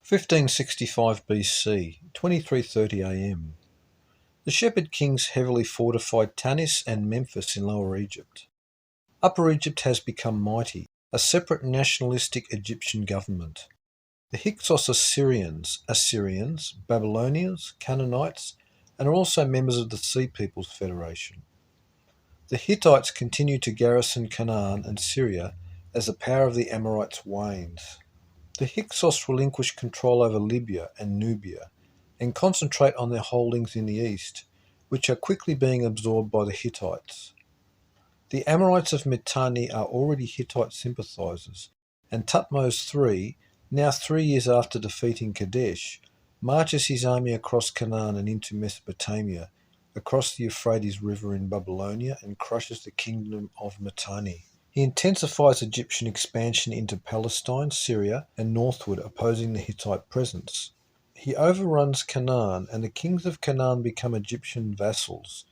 1565 BC, 23:30 AM. The Shepherd Kings heavily fortified Tanis and Memphis in Lower Egypt. Upper Egypt has become mighty, a separate nationalistic Egyptian government. The Hyksos Assyrians, Babylonians, Canaanites, and are also members of the Sea Peoples Federation. The Hittites continue to garrison Canaan and Syria as the power of the Amorites wanes. The Hyksos relinquish control over Libya and Nubia and concentrate on their holdings in the east, which are quickly being absorbed by the Hittites. The Amorites of Mitanni are already Hittite sympathizers, and Thutmose III, now 3 years after defeating Kadesh, marches his army across Canaan and into Mesopotamia, across the Euphrates River in Babylonia, and crushes the kingdom of Mitanni. He intensifies Egyptian expansion into Palestine, Syria, and northward, opposing the Hittite presence. He overruns Canaan, and the kings of Canaan become Egyptian vassals,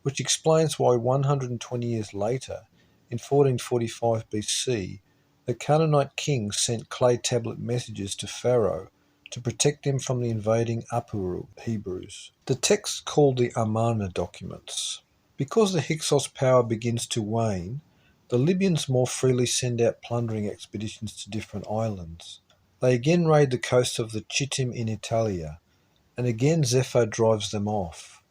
which explains why 120 years later, in 1445 BC, the Canaanite kings sent clay tablet messages to Pharaoh to protect him from the invading Upper Hebrews. The texts called the Amarna documents. Because the Hyksos power begins to wane, the Libyans more freely send out plundering expeditions to different islands. They again raid the coast of the Chittim in Italia, and again Zepho drives them off.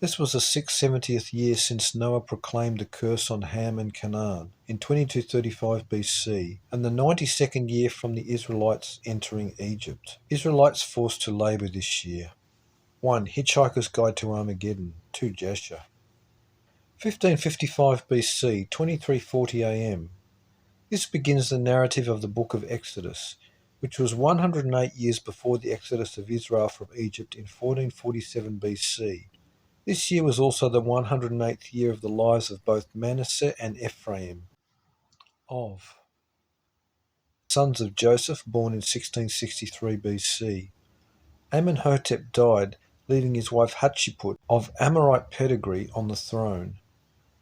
This was the 670th year since Noah proclaimed the curse on Ham and Canaan in 2235 BC, and the 92nd year from the Israelites entering Egypt. Israelites forced to labour this year. 1. Hitchhiker's Guide to Armageddon. 2. Jasher. 1555 BC, 23:40 AM. This begins the narrative of the book of Exodus, which was 108 years before the exodus of Israel from Egypt in 1447 BC. This year was also the 108th year of the lives of both Manasseh and Ephraim. Of sons of Joseph, born in 1663 BC. Amenhotep died, leaving his wife Hatshepsut of Amorite pedigree on the throne.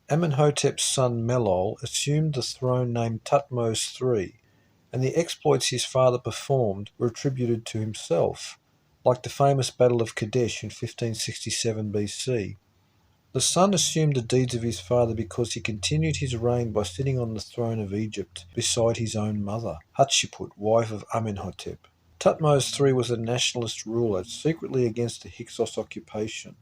Amenhotep's son Melol assumed the throne named Thutmose III, and the exploits his father performed were attributed to himself, like the famous Battle of Kadesh in 1567 BC. The son assumed the deeds of his father because he continued his reign by sitting on the throne of Egypt beside his own mother, Hatshepsut, wife of Amenhotep. Thutmose III was a nationalist ruler, secretly against the Hyksos occupation.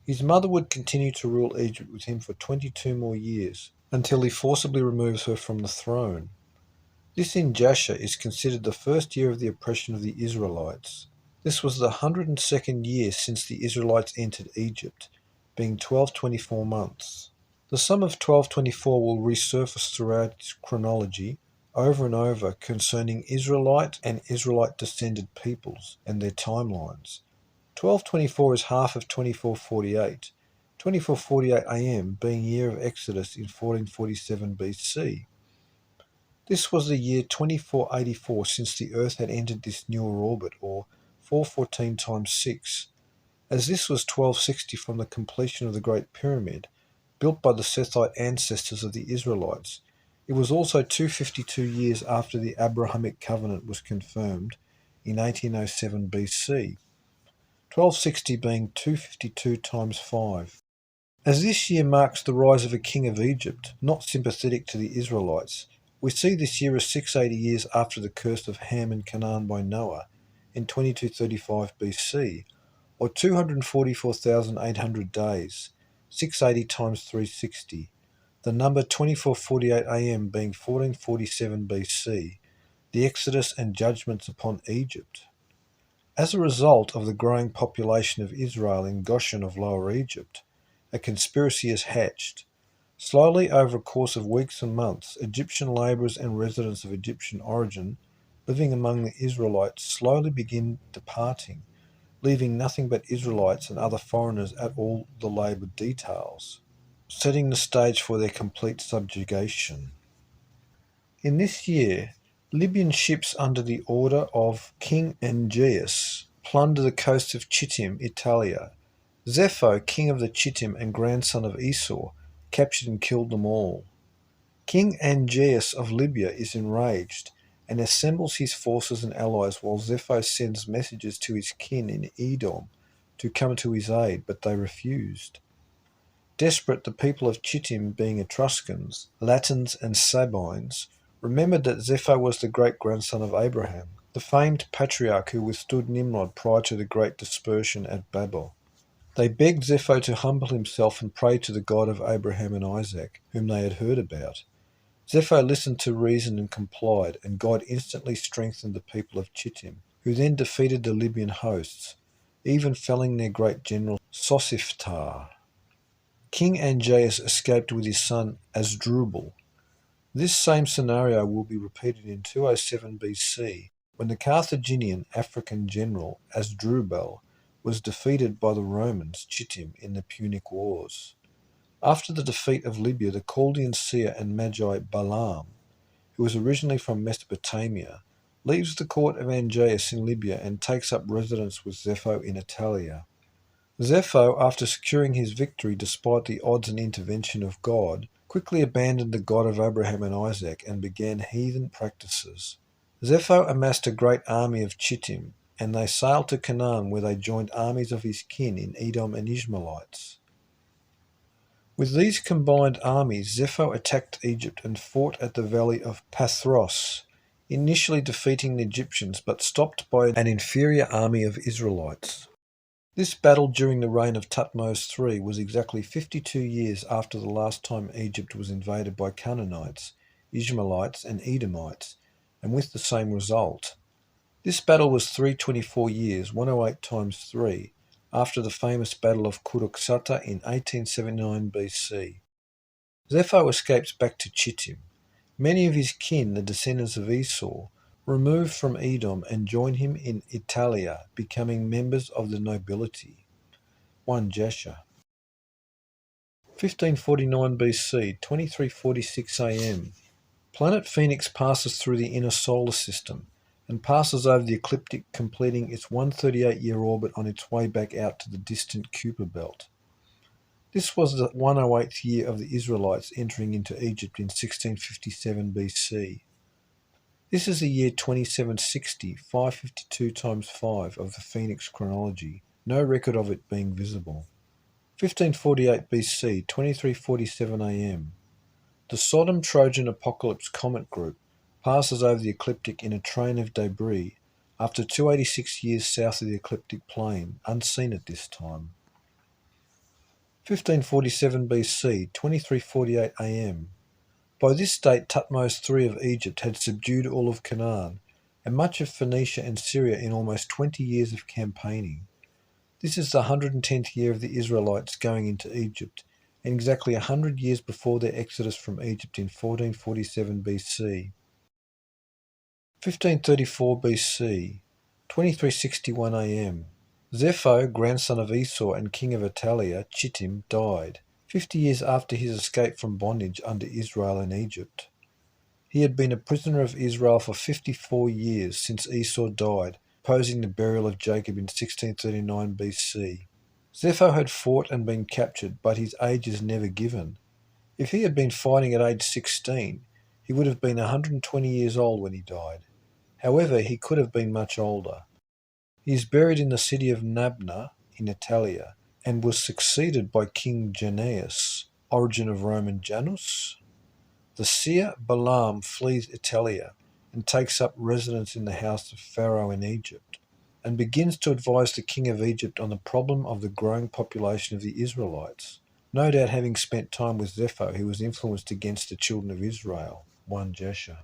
His mother would continue to rule Egypt with him for 22 more years, until he forcibly removes her from the throne. This in Jasher is considered the first year of the oppression of the Israelites. This was the 102nd year since the Israelites entered Egypt, being 1224 months. The sum of 1224 will resurface throughout its chronology, over and over, concerning Israelite and Israelite-descended peoples and their timelines. 1224 is half of 2448, 2448 AM being year of Exodus in 1447 BC. This was the year 2484 since the Earth had entered this newer orbit, or 414 times 6, as this was 1260 from the completion of the Great Pyramid, built by the Sethite ancestors of the Israelites. It was also 252 years after the Abrahamic covenant was confirmed in 1807 BC. 1260 being 252 times 5. As this year marks the rise of a king of Egypt, not sympathetic to the Israelites, we see this year as 680 years after the curse of Ham and Canaan by Noah in 2235 BC, or 244,800 days, 680 times 360, the number 2448 AM being 1447 BC, the Exodus and judgments upon Egypt. As a result of the growing population of Israel in Goshen of Lower Egypt, a conspiracy is hatched. Slowly, over a course of weeks and months, Egyptian labourers and residents of Egyptian origin living among the Israelites slowly begin departing, leaving nothing but Israelites and other foreigners at all the labour details, setting the stage for their complete subjugation. In this year, Libyan ships under the order of King Aegeus plunder the coast of Chittim, Italia. Zepho, king of the Chittim and grandson of Esau, captured and killed them all. King Aegeus of Libya is enraged and assembles his forces and allies while Zepho sends messages to his kin in Edom to come to his aid, but they refused. Desperate, the people of Chittim, being Etruscans, Latins and Sabines, remembered that Zepho was the great-grandson of Abraham, the famed patriarch who withstood Nimrod prior to the great dispersion at Babel. They begged Zepho to humble himself and pray to the God of Abraham and Isaac, whom they had heard about. Zepho listened to reason and complied, and God instantly strengthened the people of Chittim, who then defeated the Libyan hosts, even felling their great general Sosiftar. King Angeas escaped with his son Asdrubal. This same scenario will be repeated in 207 BC, when the Carthaginian African general Asdrubal was defeated by the Romans Chittim in the Punic Wars. After the defeat of Libya, the Chaldean seer and magi Balaam, who was originally from Mesopotamia, leaves the court of Angeas in Libya and takes up residence with Zepho in Italia. Zepho, after securing his victory despite the odds and intervention of God, quickly abandoned the God of Abraham and Isaac and began heathen practices. Zepho amassed a great army of Chittim, and they sailed to Canaan, where they joined armies of his kin in Edom and Ishmaelites. With these combined armies, Zepho attacked Egypt and fought at the valley of Pathros, initially defeating the Egyptians but stopped by an inferior army of Israelites. This battle during the reign of Thutmose III was exactly 52 years after the last time Egypt was invaded by Canaanites, Ishmaelites and Edomites, and with the same result. This battle was 324 years, 108 times 3, after the famous Battle of Kuruksata in 1879 BC. Zepho escapes back to Chittim. Many of his kin, the descendants of Esau, removed from Edom and joined him in Italia, becoming members of the nobility. 1 Jasher. 1549 BC, 2346 AM. Planet Phoenix passes through the inner solar system and passes over the ecliptic, completing its 138-year orbit on its way back out to the distant Kuiper belt. This was the 108th year of the Israelites entering into Egypt in 1657 BC. This is the year 2760, 552 times 5 of the Phoenix chronology, no record of it being visible. 1548 BC, 2347 AM. The Sodom-Trojan Apocalypse Comet Group passes over the ecliptic in a train of debris after 286 years south of the ecliptic plane, unseen at this time. 1547 BC, 2348 AM. By this date, Thutmose III of Egypt had subdued all of Canaan and much of Phoenicia and Syria in almost 20 years of campaigning. This is the 110th year of the Israelites going into Egypt, and exactly 100 years before their exodus from Egypt in 1447 BC. 1534 BC, 2361 AM. Zepho, grandson of Esau and king of Italia, Chittim, died, 50 years after his escape from bondage under Israel in Egypt. He had been a prisoner of Israel for 54 years since Esau died, opposing the burial of Jacob in 1639 BC. Zepho had fought and been captured, but his age is never given. If he had been fighting at age 16, he would have been 120 years old when he died. However, he could have been much older. He is buried in the city of Nabna in Italia, and was succeeded by King Jannaeus, origin of Roman Janus. The seer Balaam flees Italia and takes up residence in the house of Pharaoh in Egypt, and begins to advise the king of Egypt on the problem of the growing population of the Israelites, no doubt having spent time with Zepho, who was influenced against the children of Israel. 1 Jasher.